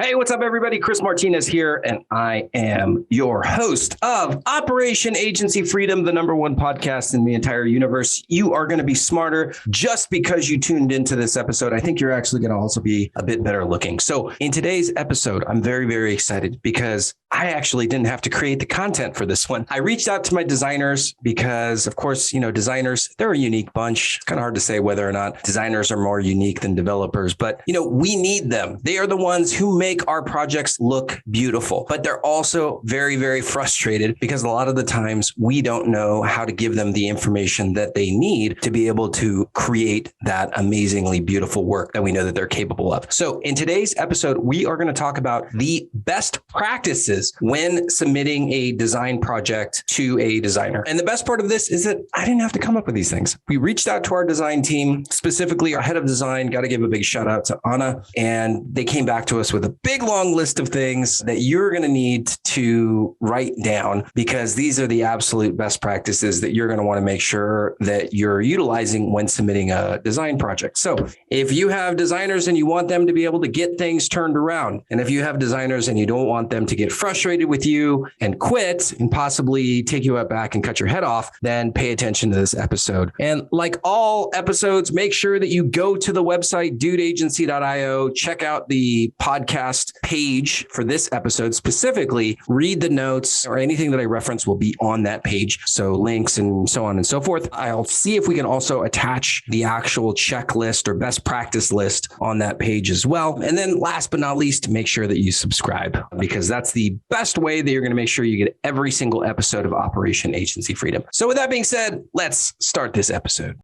Hey, what's up, everybody? Chris Martinez here, and I am your host of Operation Agency Freedom, the #1 podcast in the entire universe. You are going to be smarter just because you tuned into this episode. I think you're actually going to also be a bit better looking. So in today's episode, I'm very, very excited because I actually didn't have to create the content for this one. I reached out to my designers because, of course, designers, they're a unique bunch. It's kind of hard to say whether or not designers are more unique than developers, but, we need them. They are the ones who make our projects look beautiful, but they're also very, very frustrated because a lot of the times we don't know how to give them the information that they need to be able to create that amazingly beautiful work that we know that they're capable of. So in today's episode, we are going to talk about the best practices when submitting a design project to a designer. And the best part of this is that I didn't have to come up with these things. We reached out to our design team, specifically our head of design. Got to give a big shout out to Anna. And they came back to us with a big long list of things that you're going to need to write down because these are the absolute best practices that you're going to want to make sure that you're utilizing when submitting a design project. So if you have designers and you want them to be able to get things turned around, and if you have designers and you don't want them to get frustrated with you and quit and possibly take you back and cut your head off, then pay attention to this episode. And like all episodes, make sure that you go to the website, dudeagency.io, check out the podcast page for this episode, specifically read the notes or anything that I reference will be on that page. So links and so on and so forth. I'll see if we can also attach the actual checklist or best practice list on that page as well. And then last but not least, make sure that you subscribe because that's the best way that you're going to make sure you get every single episode of Operation Agency Freedom. So with that being said, let's start this episode.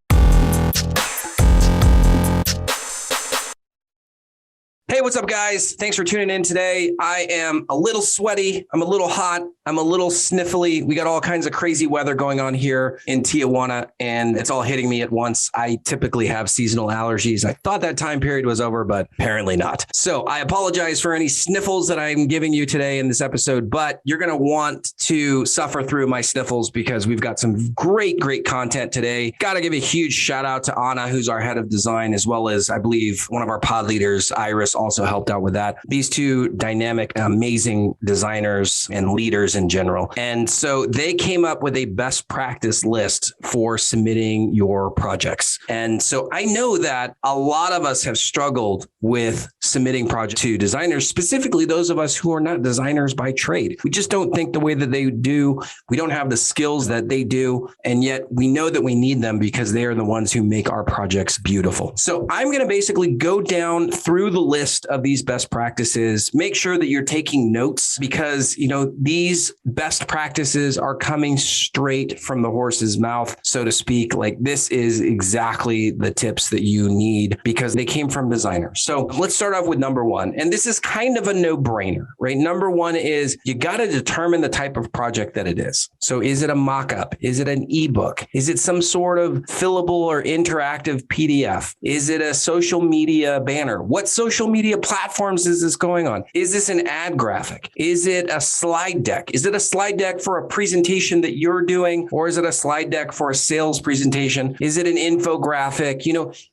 Hey, what's up, guys? Thanks for tuning in today. I am a little sweaty. I'm a little hot. I'm a little sniffly. We got all kinds of crazy weather going on here in Tijuana, and it's all hitting me at once. I typically have seasonal allergies. I thought that time period was over, but apparently not. So I apologize for any sniffles that I'm giving you today in this episode, but you're going to want to suffer through my sniffles because we've got some great content today. Got to give a huge shout out to Anna, who's our head of design, as well as I believe one of our pod leaders, Iris, also helped out with that. These two dynamic, amazing designers and leaders in general. And so they came up with a best practice list for submitting your projects. And so I know that a lot of us have struggled with submitting projects to designers, specifically those of us who are not designers by trade. We just don't think the way that they do. We don't have the skills that they do. And yet we know that we need them because they are the ones who make our projects beautiful. So I'm going to basically go down through the list of these best practices. Make sure that you're taking notes because, these best practices are coming straight from the horse's mouth, so to speak. Like this is exactly the tips that you need because they came from designers. So let's start off with number one. And this is kind of a no-brainer, right? Number one is you got to determine the type of project that it is. So is it a mock-up? Is it an ebook? Is it some sort of fillable or interactive PDF? Is it a social media banner? What social media platforms is this going on? Is this an ad graphic? Is it a slide deck? Is it a slide deck for a presentation that you're doing? Or is it a slide deck for a sales presentation? Is it an infographic?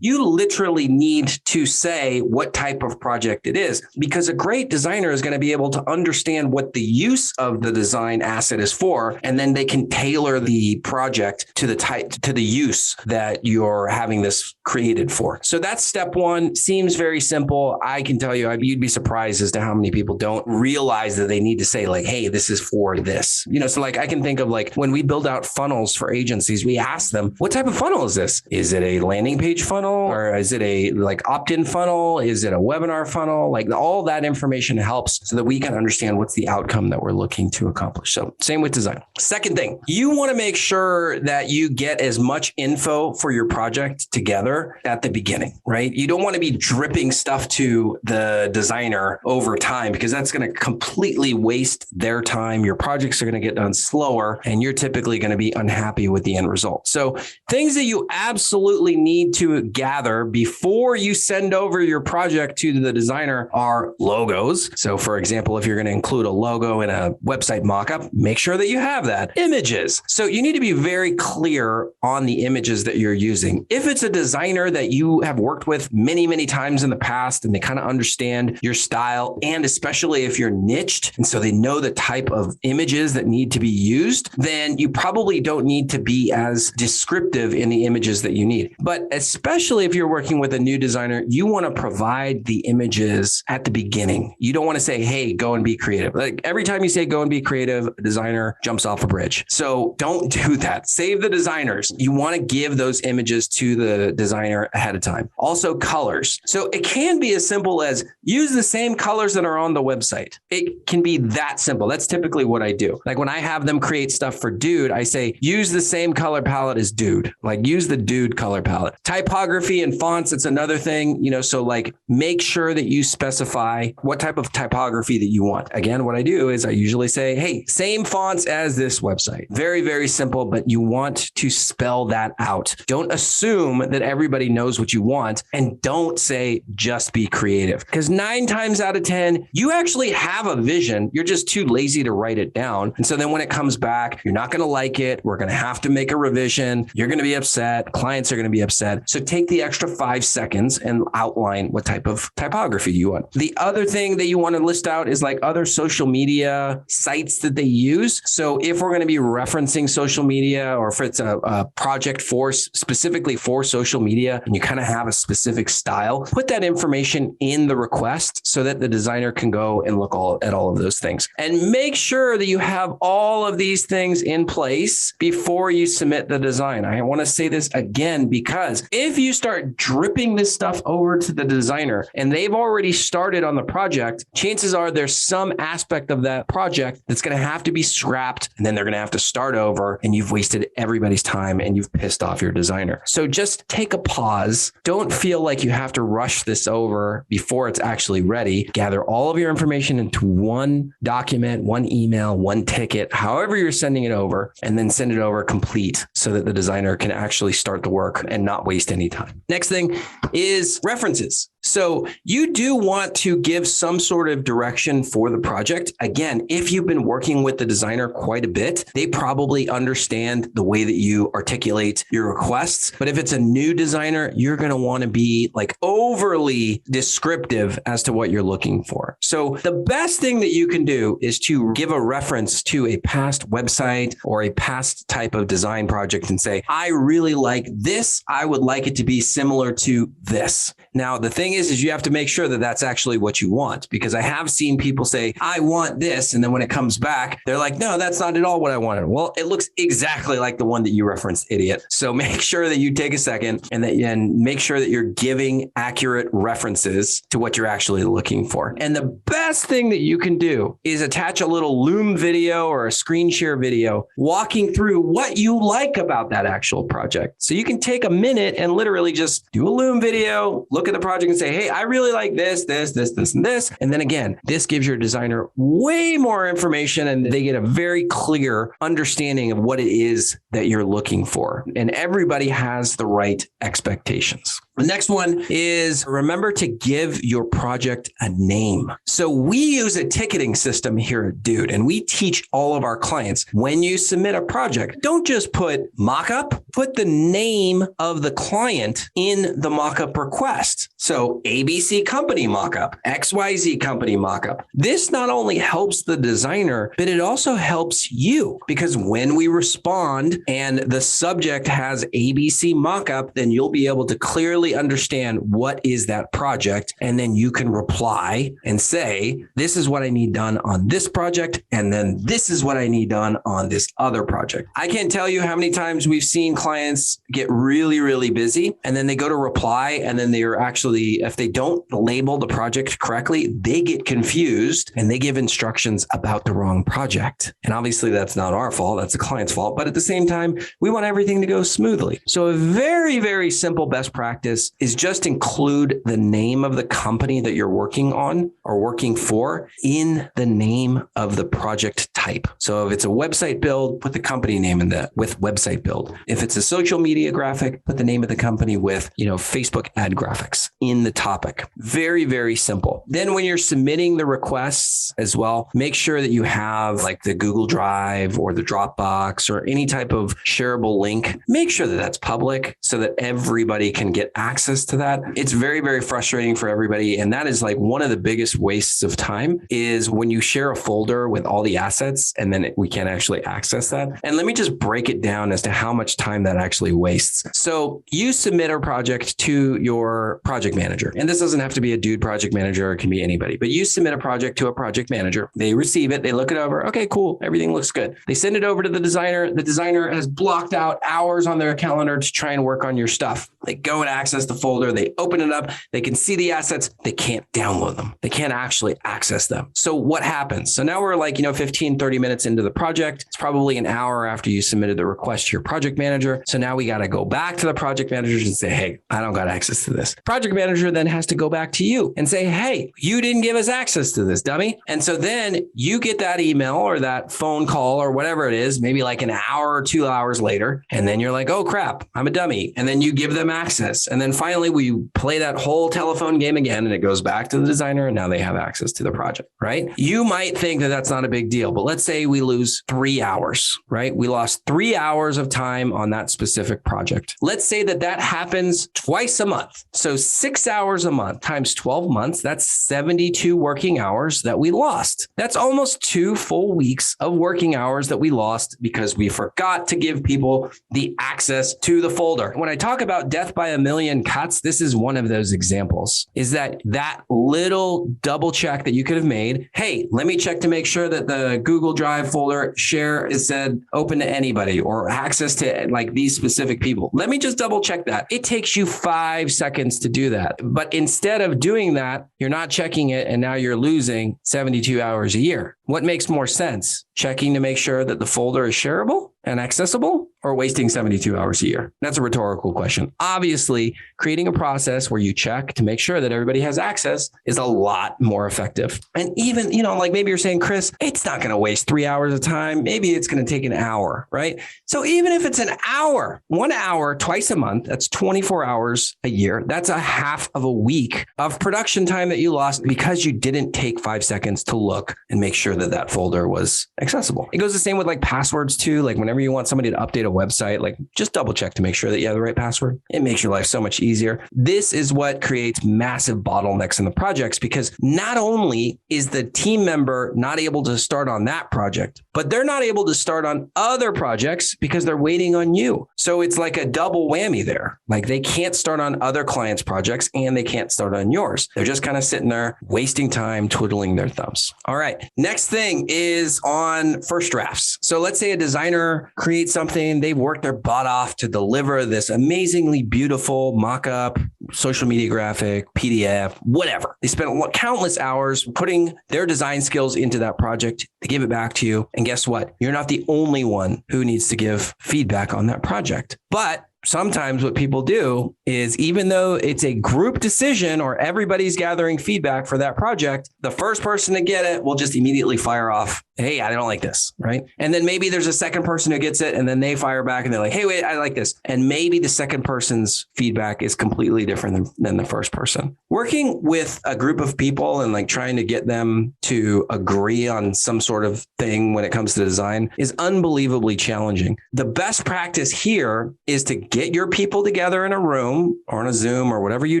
You literally need to say what type of project it is because a great designer is going to be able to understand what the use of the design asset is for, and then they can tailor the project to the use that you're having this created for. So that's step one. Seems very simple. I can tell you, you'd be surprised as to how many people don't realize that they need to say like, hey, this is for this. So like I can think of like when we build out funnels for agencies, we ask them, what type of funnel is this? Is it a landing page funnel or is it a like opt-in funnel? Is it a webinar funnel? Like all that information helps so that we can understand what's the outcome that we're looking to accomplish. So same with design. Second thing, you want to make sure that you get as much info for your project together at the beginning, right? You don't want to be dripping stuff to the designer over time because that's going to completely waste their time. Your projects are going to get done slower and you're typically going to be unhappy with the end result. So things that you absolutely need to gather before you send over your project to to the designer are logos. So for example, if you're going to include a logo in a website mockup, make sure that you have that. Images. So you need to be very clear on the images that you're using. If it's a designer that you have worked with many, many times in the past and they kind of understand your style, and especially if you're niched, and so they know the type of images that need to be used, then you probably don't need to be as descriptive in the images that you need. But especially if you're working with a new designer, you want to provide the images at the beginning. You don't want to say, hey, go and be creative. Like every time you say go and be creative, a designer jumps off a bridge. So don't do that. Save the designers. You want to give those images to the designer ahead of time. Also colors. So it can be as simple as use the same colors that are on the website. It can be that simple. That's typically what I do. Like when I have them create stuff for Dude, I say, use the same color palette as Dude. Like use the Dude color palette. Typography and fonts, it's another thing, so like make sure that you specify what type of typography that you want. Again, what I do is I usually say, hey, same fonts as this website. Very, very simple, but you want to spell that out. Don't assume that everybody knows what you want, and don't say just be creative, because 9 times out of 10, you actually have a vision. You're just too lazy to write it down. And so then when it comes back, you're not going to like it. We're going to have to make a revision. You're going to be upset. Clients are going to be upset. So take the extra 5 seconds and outline what type of typography you want. The other thing that you want to list out is like other social media sites that they use. So if we're going to be referencing social media, or if it's a project specifically for social media, and you kind of have a specific style, put that information in the request so that the designer can go and look at all of those things. And make sure that you have all of these things in place before you submit the design. I want to say this again, because if you start dripping this stuff over to the designer and they've already started on the project, chances are there's some aspect of that project that's going to have to be scrapped, and then they're going to have to start over, and you've wasted everybody's time and you've pissed off your designer. So just take a pause. Don't feel like you have to rush this over before it's actually ready. Gather all of your information into one document, one email, one ticket, however you're sending it over, and then send it over complete so that the designer can actually start the work and not waste any time. Next thing is references. So you do want to give some sort of direction for the project. Again, if you've been working with the designer quite a bit, they probably understand the way that you articulate your requests. But if it's a new designer, you're going to want to be like overly descriptive as to what you're looking for. So the best thing that you can do is to give a reference to a past website or a past type of design project and say, I really like this. I would like it to be similar to this. Now, the thing is you have to make sure that that's actually what you want, because I have seen people say, I want this. And then when it comes back, they're like, no, that's not at all what I wanted. Well, it looks exactly like the one that you referenced, idiot. So make sure that you take a second and make sure that you're giving accurate references to what you're actually looking for. And the best thing that you can do is attach a little Loom video or a screen share video walking through what you like about that actual project. So you can take a minute and literally just do a Loom video, look at the project and say, hey, I really like this, and this. And then again, this gives your designer way more information and they get a very clear understanding of what it is that you're looking for. And everybody has the right expectations. The next one is remember to give your project a name. So we use a ticketing system here at Dude, and we teach all of our clients, when you submit a project, don't just put mockup, put the name of the client in the mockup request. So ABC company mockup, XYZ company mockup. This not only helps the designer, but it also helps you, because when we respond and the subject has ABC mockup, then you'll be able to clearly understand what is that project. And then you can reply and say, this is what I need done on this project. And then this is what I need done on this other project. I can't tell you how many times we've seen clients get really, really busy. And then they go to reply. And then they're actually, if they don't label the project correctly, they get confused and they give instructions about the wrong project. And obviously that's not our fault. That's the client's fault. But at the same time, we want everything to go smoothly. So a very, very simple best practice is just include the name of the company that you're working on or working for in the name of the project type. So if it's a website build, put the company name in that with website build. If it's a social media graphic, put the name of the company with, Facebook ad graphics in the topic. Very, very simple. Then when you're submitting the requests as well, make sure that you have like the Google Drive or the Dropbox or any type of shareable link. Make sure that that's public so that everybody can get access to that. It's very, very frustrating for everybody. And that is like one of the biggest wastes of time is when you share a folder with all the assets and then we can't actually access that. And let me just break it down as to how much time that actually wastes. So you submit a project to your project manager, and this doesn't have to be a dude project manager. It can be anybody, but you submit a project to a project manager. They receive it. They look it over. Okay, cool. Everything looks good. They send it over to the designer. The designer has blocked out hours on their calendar to try and work on your stuff. They go and access the folder. They open it up. They can see the assets. They can't download them. They can't actually access them. So what happens? So now we're like, 15, 30 minutes into the project. It's probably an hour after you submitted the request to your project manager. So now we got to go back to the project managers and say, hey, I don't got access to this. Project manager then has to go back to you and say, hey, you didn't give us access to this, dummy. And so then you get that email or that phone call or whatever it is, maybe like an hour or 2 hours later. And then you're like, oh crap, I'm a dummy. And then you give them access. And then finally we play that whole telephone game again and it goes back to the designer and now they have access to the project, right? You might think that that's not a big deal, but let's say we lose 3 hours, right? We lost 3 hours of time on that specific project. Let's say that that happens twice a month. So 6 hours a month times 12 months, that's 72 working hours that we lost. That's almost 2 full weeks of working hours that we lost because we forgot to give people the access to the folder. When I talk about death by a million cuts, this is one of those examples, is that little double check that you could have made. Hey, let me check to make sure that the Google Drive folder share is said open to anybody or access to like these specific people. Let me just double check that. It takes you 5 seconds to do that. But instead of doing that, you're not checking it and now you're losing 72 hours a year. What makes more sense? Checking to make sure that the folder is shareable and accessible or wasting 72 hours a year? That's a rhetorical question. Obviously, creating a process where you check to make sure that everybody has access is a lot more effective. And even, like maybe you're saying, Chris, it's not going to waste 3 hours of time. Maybe it's going to take an hour, right? So even if it's an hour, 1 hour twice a month, that's 24 hours a year. That's a half of a week of production time that you lost because you didn't take 5 seconds to look and make sure that that folder was accessible. It goes the same with like passwords too. Like whenever you want somebody to update a website, like just double check to make sure that you have the right password. It makes your life so much easier. This is what creates massive bottlenecks in the projects because not only is the team member not able to start on that project, but they're not able to start on other projects because they're waiting on you. So it's like a double whammy there. Like they can't start on other clients' projects and they can't start on yours. They're just kind of sitting there wasting time, twiddling their thumbs. All right. Next thing is on first drafts. So let's say a designer creates something. They've worked their butt off to deliver this amazingly beautiful mock-up, social media graphic, PDF, whatever. They spent countless hours putting their design skills into that project. They give it back to you. And guess what? You're not the only one who needs to give feedback on that project. But sometimes what people do is even though it's a group decision or everybody's gathering feedback for that project, the first person to get it will just immediately fire off, hey, I don't like this, right? And then maybe there's a second person who gets it and then they fire back and they're like, hey, wait, I like this. And maybe the second person's feedback is completely different than the first person. Working with a group of people and like trying to get them to agree on some sort of thing when it comes to design is unbelievably challenging. The best practice here is to get your people together in a room or on a Zoom or whatever you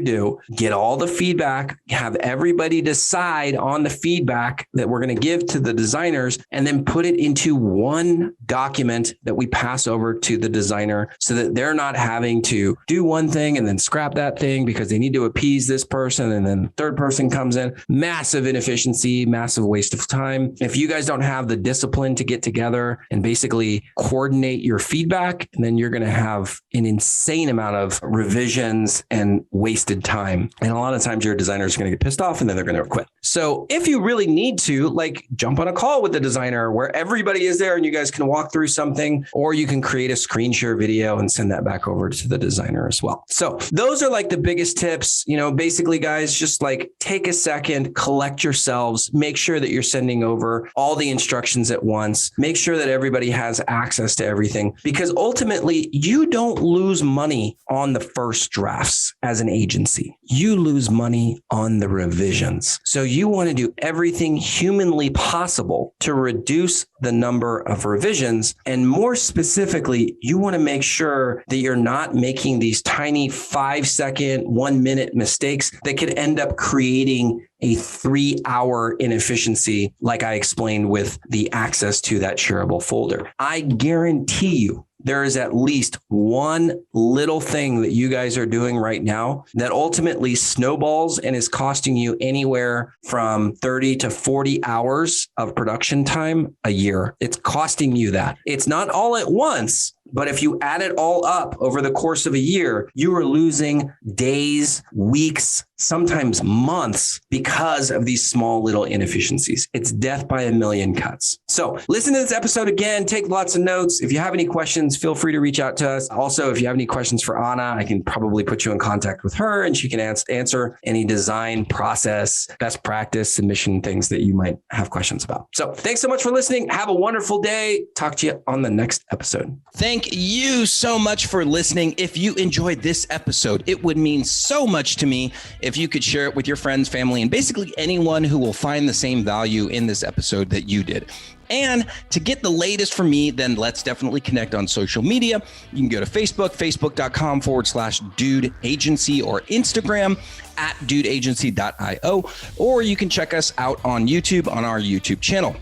do, get all the feedback, have everybody decide on the feedback that we're going to give to the designers, and then put it into one document that we pass over to the designer so that they're not having to do one thing and then scrap that thing because they need to appease this person. And then the third person comes in, massive inefficiency, massive waste of time. If you guys don't have the discipline to get together and basically coordinate your feedback, then you're going to have an insane amount of revisions and wasted time. And a lot of times your designer is going to get pissed off and then they're going to quit. So if you really need to, like, jump on a call with the designer where everybody is there and you guys can walk through something, or you can create a screen share video and send that back over to the designer as well. So those are like the biggest tips. Basically, guys, just like take a second, collect yourselves, make sure that you're sending over all the instructions at once, make sure that everybody has access to everything, because ultimately you don't lose money on the first drafts as an agency. You lose money on the revisions. So you want to do everything humanly possible to reduce the number of revisions. And more specifically, you want to make sure that you're not making these tiny 5-second, 1-minute mistakes that could end up creating a 3-hour inefficiency, like I explained with the access to that shareable folder. I guarantee you, there is at least one little thing that you guys are doing right now that ultimately snowballs and is costing you anywhere from 30 to 40 hours of production time a year. It's costing you that. It's not all at once, but if you add it all up over the course of a year, you are losing days, weeks, sometimes months because of these small little inefficiencies. It's death by a million cuts. So listen to this episode again, take lots of notes. If you have any questions, feel free to reach out to us. Also, if you have any questions for Anna, I can probably put you in contact with her and she can answer any design process, best practice, submission things that you might have questions about. So thanks so much for listening. Have a wonderful day. Talk to you on the next episode. Thank you so much for listening. If you enjoyed this episode, it would mean so much to me if you could share it with your friends, family, and basically anyone who will find the same value in this episode that you did. And to get the latest from me, then let's definitely connect on social media. You can go to Facebook, facebook.com/Dude Agency, or Instagram @dudeagency.io, or you can check us out on YouTube on our YouTube channel.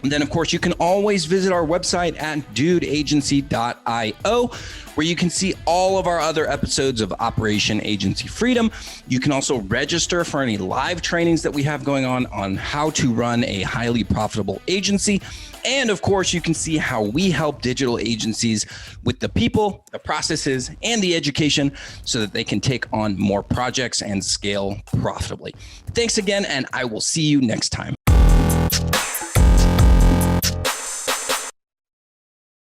And then, of course, you can always visit our website at dudeagency.io, where you can see all of our other episodes of Operation Agency Freedom. You can also register for any live trainings that we have going on how to run a highly profitable agency. And of course, you can see how we help digital agencies with the people, the processes, and the education so that they can take on more projects and scale profitably. Thanks again, and I will see you next time.